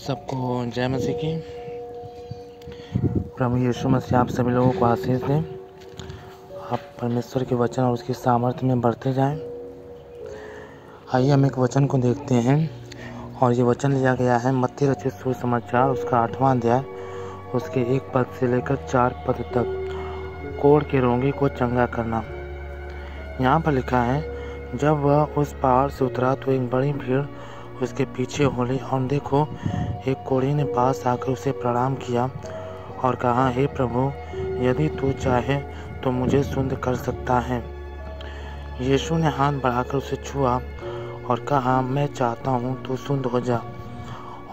सबको जय मसीह की। प्रभु यीशु मसीह आप सभी लोगों को आशीष दें। आप परमेश्वर के वचन और उसकी सामर्थ्य में बढ़ते जाएं। आइए हम एक वचन को देखते हैं और ये वचन लिया गया है मत्ती रचित सुसमाचार उसका 8वां अध्याय उसके 1 पद से लेकर 4 पद तक। कोढ़ के रोगी को चंगा करना। यहाँ पर लिखा है, जब वह उस पहाड़ से उतरा तो एक बड़ी भीड़ उसके पीछे हो ली और देखो, एक कोढ़ी ने पास आकर उसे प्रणाम किया और कहा, हे प्रभु, यदि तू चाहे तो मुझे शुद्ध कर सकता है। यीशु ने हाथ बढ़ाकर उसे छुआ और कहा, मैं चाहता हूँ, तू शुद्ध हो जा।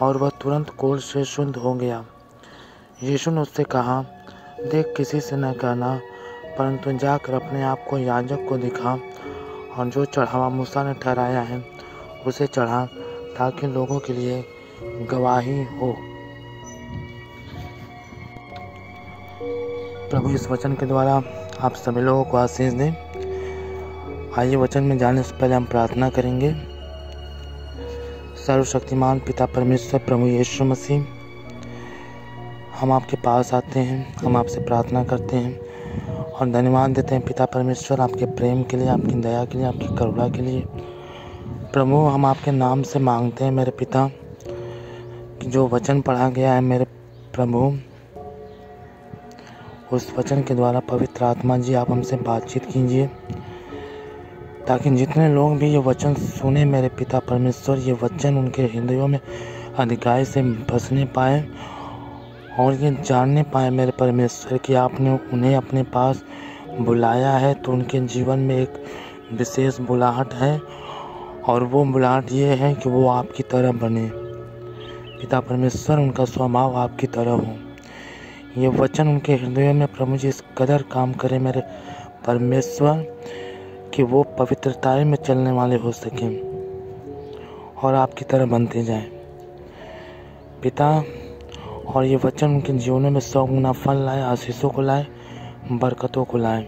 और वह तुरंत कोढ़ से शुद्ध हो गया। यीशु ने उससे कहा, देख, किसी से न कहना, परंतु जाकर अपने आप को याजक को दिखा और जो चढ़ावा मूसा ने ठहराया है उसे चढ़ा, ताकि लोगों के लिए गवाही हो। प्रभु इस वचन के द्वारा आप सभी लोगों को आशीष दें। आइए वचन में जाने से पहले हम प्रार्थना करेंगे। सर्वशक्तिमान पिता परमेश्वर प्रभु यीशु मसीह, हम आपके पास आते हैं, हम आपसे प्रार्थना करते हैं और धन्यवाद देते हैं पिता परमेश्वर, आपके प्रेम के लिए, आपकी दया के लिए, आपकी करुणा के लिए। प्रभु, हम आपके नाम से मांगते हैं मेरे पिता कि जो वचन पढ़ा गया है मेरे प्रभु, उस वचन के द्वारा पवित्र आत्मा जी आप हमसे बातचीत कीजिए, ताकि जितने लोग भी ये वचन सुने मेरे पिता परमेश्वर, ये वचन उनके हृदयों में अधिकाई से बसने पाए और ये जानने पाए मेरे परमेश्वर कि आपने उन्हें अपने पास बुलाया है, तो उनके जीवन में एक विशेष बुलाहट है और वो बुलाहट ये है कि वो आपकी तरह बने। पिता परमेश्वर, उनका स्वभाव आपकी तरह हो। ये वचन उनके हृदयों में प्रभु जी इस कदर काम करे मेरे परमेश्वर कि वो पवित्रताएं में चलने वाले हो सकें और आपकी तरह बनते जाएं पिता। और ये वचन उनके जीवनों में 100 गुना फल लाए, आशीषों को लाए, बरकतों को लाए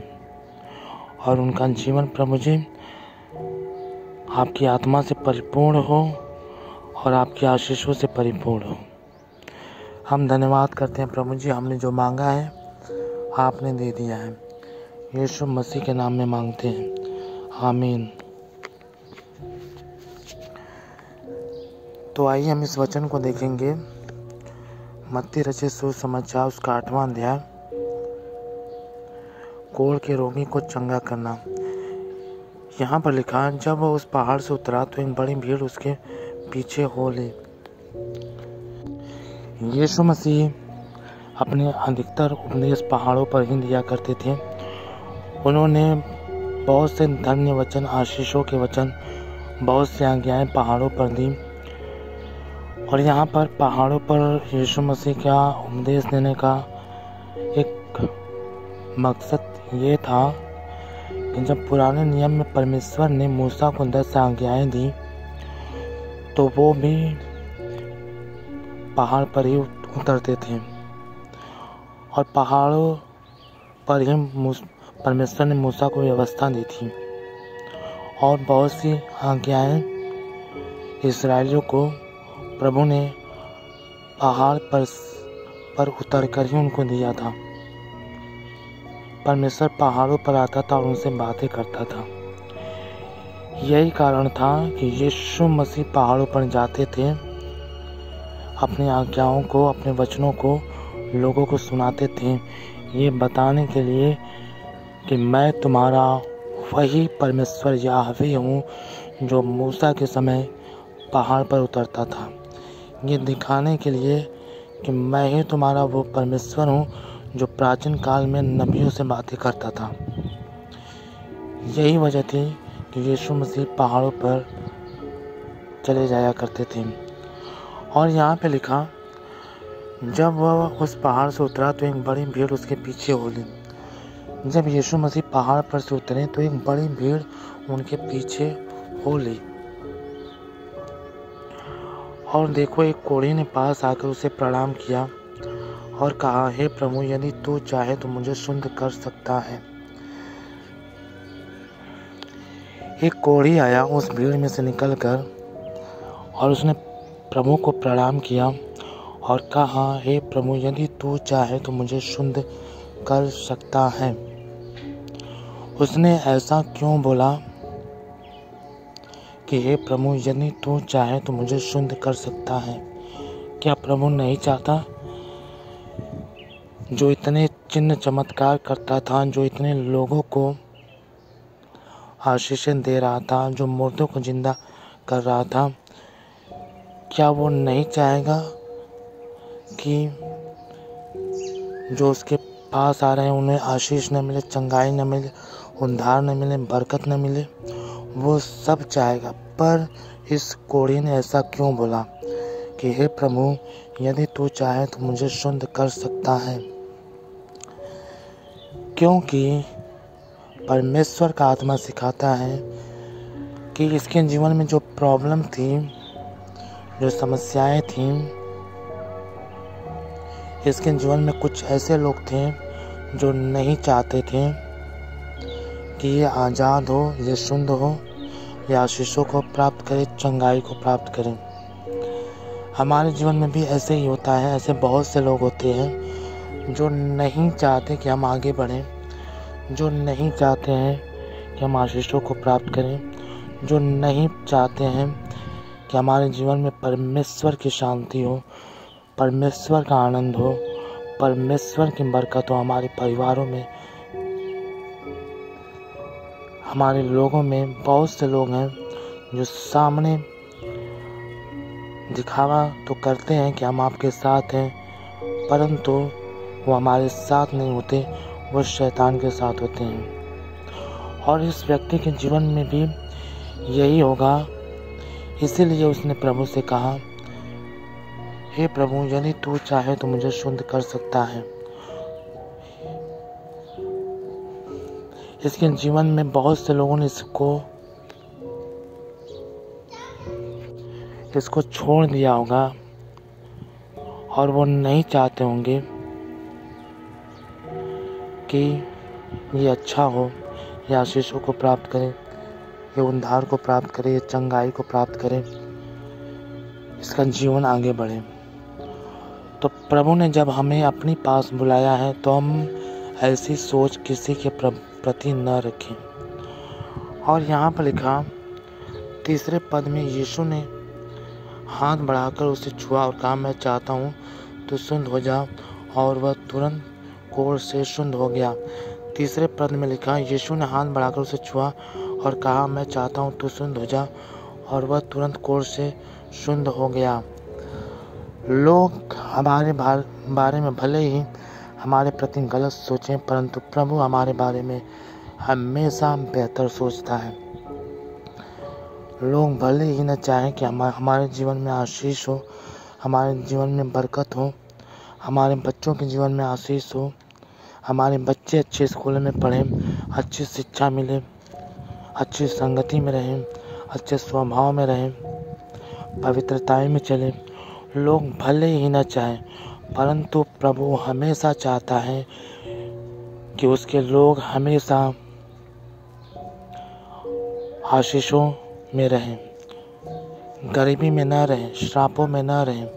और उनका जीवन प्रभु जी आपकी आत्मा से परिपूर्ण हो और आपकी आशीषों से परिपूर्ण हो। हम धन्यवाद करते हैं प्रभु जी, हमने जो मांगा है आपने दे दिया है। यीशु मसीह के नाम में मांगते हैं, आमीन। तो आइए हम इस वचन को देखेंगे। मत्ती रचित सुसमाचार उसका 8वां अध्याय, कोढ़ के रोगी को चंगा करना। यहाँ पर लिखा है, जब वह उस पहाड़ से उतरा तो एक बड़ी भीड़ उसके पीछे हो ली। यीशु मसीह अपने अधिकतर उपदेश पहाड़ों पर ही दिया करते थे। उन्होंने बहुत से धन्य वचन, आशीषों के वचन, बहुत से आज्ञाएं पहाड़ों पर दी। और यहाँ पर पहाड़ों पर यीशु मसीह का उपदेश देने का एक मकसद ये था कि जब पुराने नियम में परमेश्वर ने मूसा को 10 आज्ञाएं दी, तो वो भी पहाड़ पर ही उतरते थे और पहाड़ों पर ही परमेश्वर ने मूसा को व्यवस्था दी थी और बहुत सी आज्ञाएं इस्राएलियों को प्रभु ने पहाड़ पर उतर कर ही उनको दिया था। परमेश्वर पहाड़ों पर आता था और उनसे बातें करता था। यही कारण था कि यीशु मसीह पहाड़ों पर जाते थे, अपनी आज्ञाओं को, अपने वचनों को लोगों को सुनाते थे, ये बताने के लिए कि मैं तुम्हारा वही परमेश्वर याहवे हूँ जो मूसा के समय पहाड़ पर उतरता था। ये दिखाने के लिए कि मैं ही तुम्हारा वो परमेश्वर हूँ जो प्राचीन काल में नबियों से बातें करता था। यही वजह थी कि यीशु मसीह पहाड़ों पर चले जाया करते थे। और यहाँ पे लिखा, जब वह उस पहाड़ से उतरा तो एक बड़ी भीड़ उसके पीछे हो ली। जब यीशु मसीह पहाड़ पर से उतरे तो एक बड़ी भीड़ उनके पीछे हो ली। और देखो, एक कोढ़ी ने पास आकर उसे प्रणाम किया और कहा, हे प्रभु, यदि तू चाहे तो मुझे शुद्ध कर सकता है। एक कोढ़ी आया उस भीड़ में से निकलकर और उसने प्रभु को प्रणाम किया और कहा, हे प्रभु, यदि तू चाहे तो मुझे शुद्ध कर सकता है। उसने ऐसा क्यों बोला कि हे प्रभु, यदि तू चाहे तो मुझे शुद्ध कर सकता है? क्या प्रभु नहीं चाहता? जो इतने चिन्ह चमत्कार करता था, जो इतने लोगों को आशीषें दे रहा था, जो मुर्दों को जिंदा कर रहा था, क्या वो नहीं चाहेगा कि जो उसके पास आ रहे हैं उन्हें आशीष न मिले, चंगाई न मिले, उद्धार न मिले, बरकत न मिले? वो सब चाहेगा। पर इस कोढ़ी ने ऐसा क्यों बोला कि हे प्रभु, यदि तू चाहे तो मुझे शुद्ध कर सकता है? क्योंकि परमेश्वर का आत्मा सिखाता है कि इसके जीवन में जो प्रॉब्लम थी, जो समस्याएं थी, इसके जीवन में कुछ ऐसे लोग थे जो नहीं चाहते थे कि ये आज़ाद हो, ये शुद्ध हो, ये आशीषों को प्राप्त करे, चंगाई को प्राप्त करे। हमारे जीवन में भी ऐसे ही होता है। ऐसे बहुत से लोग होते हैं जो नहीं चाहते कि हम आगे बढ़ें, जो नहीं चाहते हैं कि हम आशीषों को प्राप्त करें, जो नहीं चाहते हैं कि हमारे जीवन में परमेश्वर की शांति हो, परमेश्वर का आनंद हो, परमेश्वर की बरकत हो हमारे परिवारों में, हमारे लोगों में। बहुत से लोग हैं जो सामने दिखावा तो करते हैं कि हम आपके साथ हैं, परंतु वो हमारे साथ नहीं होते, वो शैतान के साथ होते हैं। और इस व्यक्ति के जीवन में भी यही होगा। इसीलिए उसने प्रभु से कहा, हे प्रभु, यदि तू चाहे तो मुझे शुद्ध कर सकता है। इसके जीवन में बहुत से लोगों ने इसको छोड़ दिया होगा और वो नहीं चाहते होंगे कि ये अच्छा हो, ये आशीषों को प्राप्त करे, ये उद्धार को प्राप्त करे, ये चंगाई को प्राप्त करे, इसका जीवन आगे बढ़े। तो प्रभु ने जब हमें अपने पास बुलाया है तो हम ऐसी सोच किसी के प्रति न रखें। और यहाँ पर लिखा 3 पद में, यीशु ने हाथ बढ़ाकर उसे छुआ और कहा, मैं चाहता हूँ तू शुद्ध हो जा, और वह तुरंत कोढ़ से शुद्ध हो गया। 3 पद में लिखा, यीशु ने हाथ बढ़ाकर उसे छुआ और कहा, मैं चाहता हूँ तू शुद्ध हो जा, और वह तुरंत कोढ़ से शुद्ध हो गया। लोग हमारे बारे में भले ही हमारे प्रति गलत सोचें, परंतु प्रभु हमारे बारे में हमेशा बेहतर सोचता है। लोग भले ही न चाहें कि हमारे जीवन में आशीष हो, हमारे जीवन में बरकत हो, हमारे बच्चों के जीवन में आशीष हो, हमारे बच्चे अच्छे स्कूल में पढ़ें, अच्छी शिक्षा मिले, अच्छी संगति में रहें, अच्छे स्वभाव में रहें, पवित्रताएं में चलें। लोग भले ही न चाहें, परंतु प्रभु हमेशा चाहता है कि उसके लोग हमेशा आशीषों में रहें, गरीबी में न रहें, श्रापों में न रहें,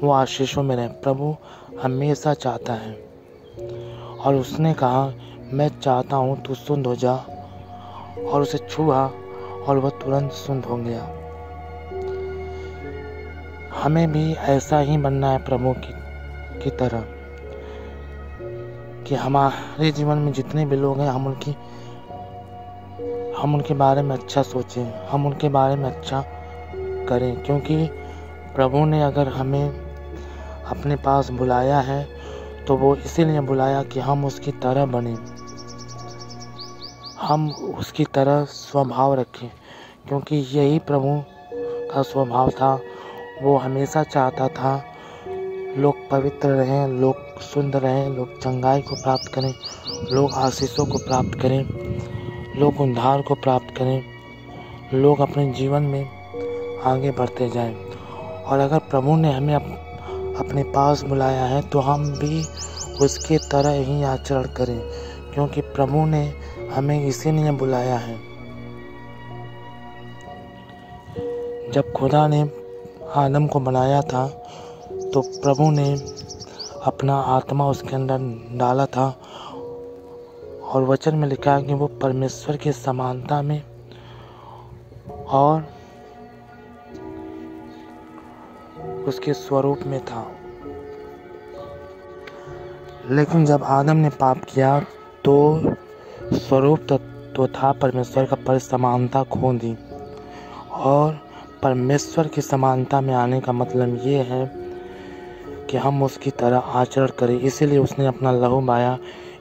वो आशीषों में रहें। प्रभु हमेशा चाहता है। और उसने कहा, मैं चाहता हूँ तू शुद्ध हो जा, और उसे छुआ और वह तुरंत शुद्ध हो गया। हमें भी ऐसा ही बनना है प्रभु की तरह, कि हमारे जीवन में जितने भी लोग हैं हम उनके बारे में अच्छा सोचें, हम उनके बारे में अच्छा करें। क्योंकि प्रभु ने अगर हमें अपने पास बुलाया है तो वो इसीलिए बुलाया कि हम उसकी तरह बने, हम उसकी तरह स्वभाव रखें, क्योंकि यही प्रभु का स्वभाव था। वो हमेशा चाहता था लोग पवित्र रहें, लोग शुद्ध रहें, लोग चंगाई को प्राप्त करें, लोग आशीषों को प्राप्त करें, लोग उद्धार को प्राप्त करें, लोग अपने जीवन में आगे बढ़ते जाएं। और अगर प्रभु ने हमें अपने पास बुलाया है तो हम भी उसके तरह ही आचरण करें, क्योंकि प्रभु ने हमें इसीलिए बुलाया है। जब खुदा ने आदम को बनाया था तो प्रभु ने अपना आत्मा उसके अंदर डाला था और वचन में लिखा है कि वो परमेश्वर की समानता में और उसके स्वरूप में था। लेकिन जब आदम ने पाप किया तो स्वरूप तो था परमेश्वर का, पर समानता खो दी। और परमेश्वर की समानता में आने का मतलब ये है कि हम उसकी तरह आचरण करें। इसीलिए उसने अपना लहू बहाया,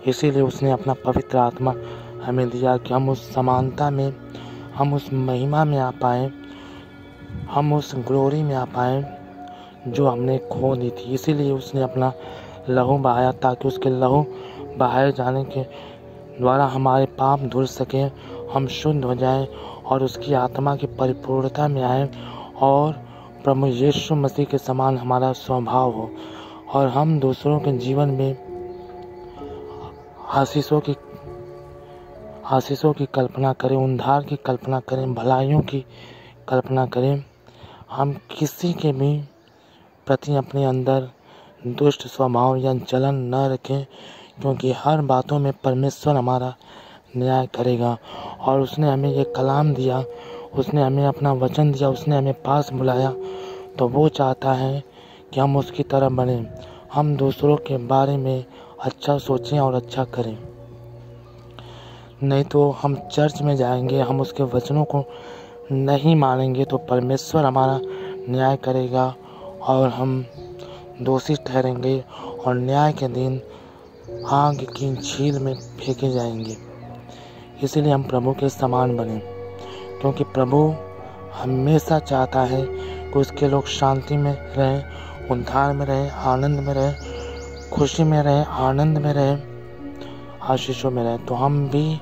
इसीलिए उसने अपना पवित्र आत्मा हमें दिया कि हम उस समानता में, हम उस महिमा में आ पाएँ, हम उस ग्लोरी में आ पाएँ जो हमने खो दी थी। इसीलिए उसने अपना लहू बहाया ताकि उसके लहू बहाए जाने के द्वारा हमारे पाप धुल सकें, हम शुद्ध हो जाएं और उसकी आत्मा की परिपूर्णता में आएँ और प्रभु यीशु मसीह के समान हमारा स्वभाव हो और हम दूसरों के जीवन में आशीषों की कल्पना करें, उद्धार की कल्पना करें, भलाइयों की कल्पना करें। हम किसी के भी प्रति अपने अंदर दुष्ट स्वभाव या जलन न रखें, क्योंकि हर बातों में परमेश्वर हमारा न्याय करेगा। और उसने हमें ये कलाम दिया, उसने हमें अपना वचन दिया, उसने हमें पास बुलाया, तो वो चाहता है कि हम उसकी तरह बने, हम दूसरों के बारे में अच्छा सोचें और अच्छा करें। नहीं तो हम चर्च में जाएंगे, हम उसके वचनों को नहीं मानेंगे तो परमेश्वर हमारा न्याय करेगा और हम दोषी ठहरेंगे और न्याय के दिन आग की झील में फेंके जाएंगे। इसलिए हम प्रभु के समान बने, क्योंकि प्रभु हमेशा चाहता है कि उसके लोग शांति में रहें, उद्धार में रहें, आनंद में रहें, खुशी में रहें, आनंद में रहें, आशीषों में रहें। तो हम भी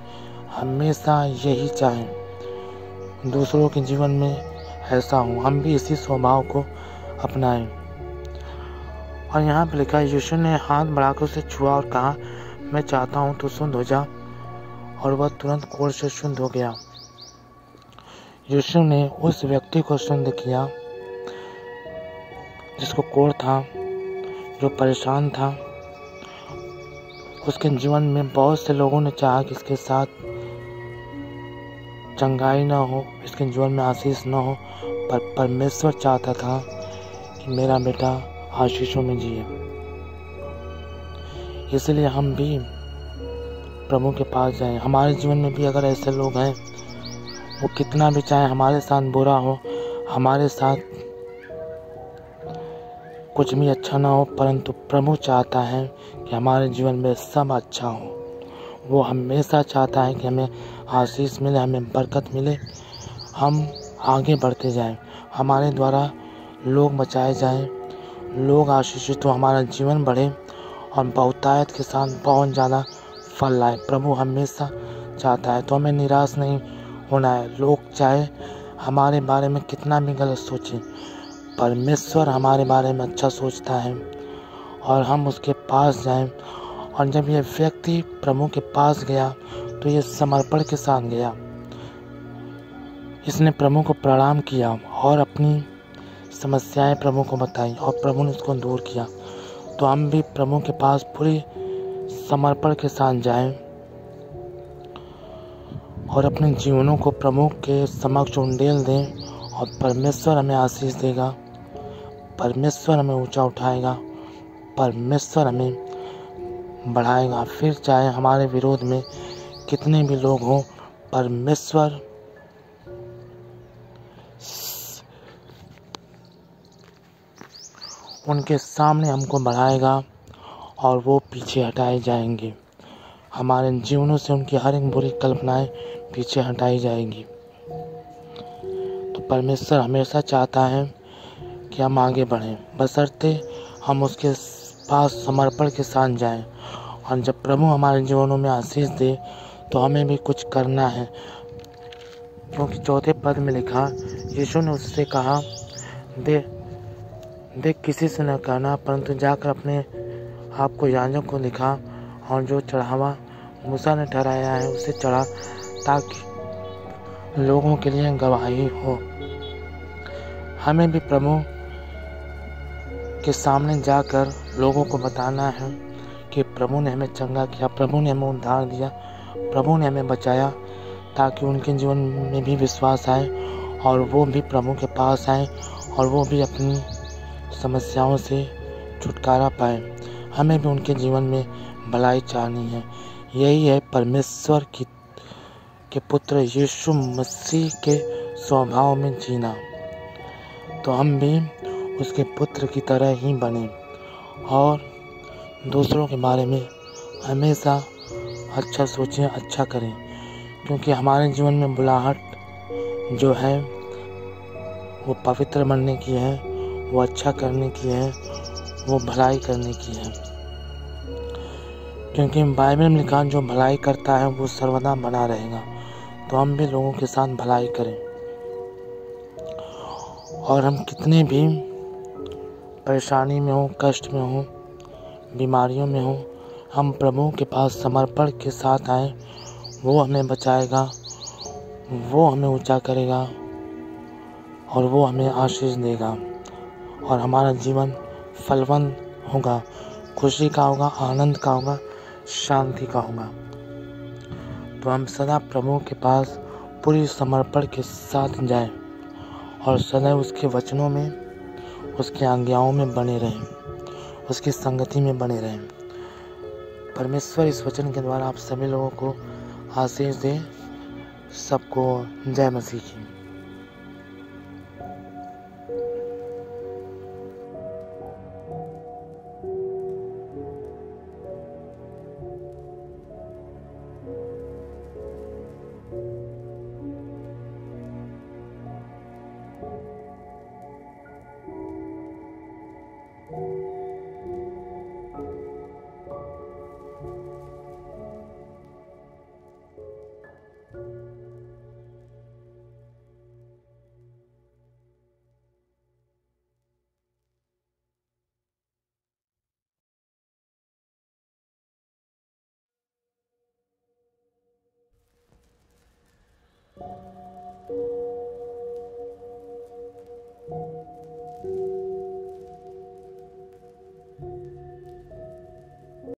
हमेशा यही चाहें दूसरों के जीवन में ऐसा हो, हम भी इसी स्वभाव को अपनाएं। और यहाँ पर लिखा है, यीशु ने हाथ बढ़ाकर उसे छुआ और कहा, मैं चाहता हूँ तो शुद्ध हो जा। और वह तुरंत कोढ़ से शुद्ध हो गया। यीशु ने उस व्यक्ति को शुद्ध किया जिसको कोढ़ था, जो परेशान था। उसके जीवन में बहुत से लोगों ने चाहा कि इसके साथ चंगाई ना हो, इसके जीवन में आशीष ना हो, पर परमेश्वर चाहता था कि मेरा बेटा आशीषों में जिए। इसलिए हम भी प्रभु के पास जाएं। हमारे जीवन में भी अगर ऐसे लोग हैं, वो कितना भी चाहे हमारे साथ बुरा हो, हमारे साथ कुछ भी अच्छा ना हो, परंतु प्रभु चाहता है कि हमारे जीवन में सब अच्छा हो। वो हमेशा चाहता है कि हमें आशीष मिले, हमें बरकत मिले, हम आगे बढ़ते जाएं, हमारे द्वारा लोग बचाए जाएं, लोग आशीषित हो, हमारा जीवन बढ़े और बहुतायत के साथ बहुत ज़्यादा फल लाए। प्रभु हमेशा चाहता है, तो हमें निराश नहीं होना है। लोग चाहे हमारे बारे में कितना भी गलत सोचें, परमेश्वर हमारे बारे में अच्छा सोचता है और हम उसके पास जाएं। और जब ये व्यक्ति प्रभु के पास गया तो ये समर्पण के साथ गया, इसने प्रभु को प्रणाम किया और अपनी समस्याएं प्रभु को बताई और प्रभु ने उसको दूर किया। तो हम भी प्रभु के पास पूरी समर्पण के साथ जाएं और अपने जीवनों को प्रभु के समक्ष उंडेल दें और परमेश्वर हमें आशीष देगा, परमेश्वर हमें ऊंचा उठाएगा, परमेश्वर हमें बढ़ाएगा। फिर चाहे हमारे विरोध में कितने भी लोग हों, परमेश्वर उनके सामने हमको बढ़ाएगा और वो पीछे हटाए जाएंगे। हमारे जीवनों से उनकी हर एक बुरी कल्पनाएं पीछे हटाई जाएंगी। तो परमेश्वर हमेशा चाहता है कि हम आगे बढ़ें, बशर्ते हम उसके पास समर्पण के साथ जाएं। और जब प्रभु हमारे जीवनों में आशीष दे तो हमें भी कुछ करना है, क्योंकि 4 पद में लिखा, यीशु ने उससे कहा, देख किसी से न कहना, परंतु जाकर अपने आप को याजक को दिखा और जो चढ़ावा मूसा ने ठहराया है उसे चढ़ा, ताकि लोगों के लिए गवाही हो। हमें भी प्रभु के सामने जाकर लोगों को बताना है कि प्रभु ने हमें चंगा किया, प्रभु ने हमें उद्धार दिया, प्रभु ने हमें बचाया, ताकि उनके जीवन में भी विश्वास आए और वो भी प्रभु के पास आए और वो भी अपनी समस्याओं से छुटकारा पाए। हमें भी उनके जीवन में भलाई चाहनी है। यही है परमेश्वर के पुत्र यीशु मसीह के स्वभाव में जीना। तो हम भी उसके पुत्र की तरह ही बने और दूसरों के बारे में हमेशा अच्छा सोचें, अच्छा करें, क्योंकि हमारे जीवन में बुलाहट जो है वो पवित्र बनने की है, वो अच्छा करने की है, वो भलाई करने की है। क्योंकि बाइबल में लिखा जो भलाई करता है वो सर्वदा बना रहेगा। तो हम भी लोगों के साथ भलाई करें और हम कितने भी परेशानी में हो, कष्ट में हो, बीमारियों में हो, हम प्रभु के पास समर्पण के साथ आए। वो हमें बचाएगा, वो हमें ऊंचा करेगा और वो हमें आशीष देगा और हमारा जीवन फलवंत होगा, खुशी का होगा, आनंद का होगा, शांति का होगा। तो हम सदा प्रभु के पास पूरी समर्पण के साथ जाएं और सदैव उसके वचनों में, उसकी आज्ञाओं में बने रहें, उसकी संगति में बने रहें। परमेश्वर इस वचन के द्वारा आप सभी लोगों को आशीष दे। सबको जय मसीह की।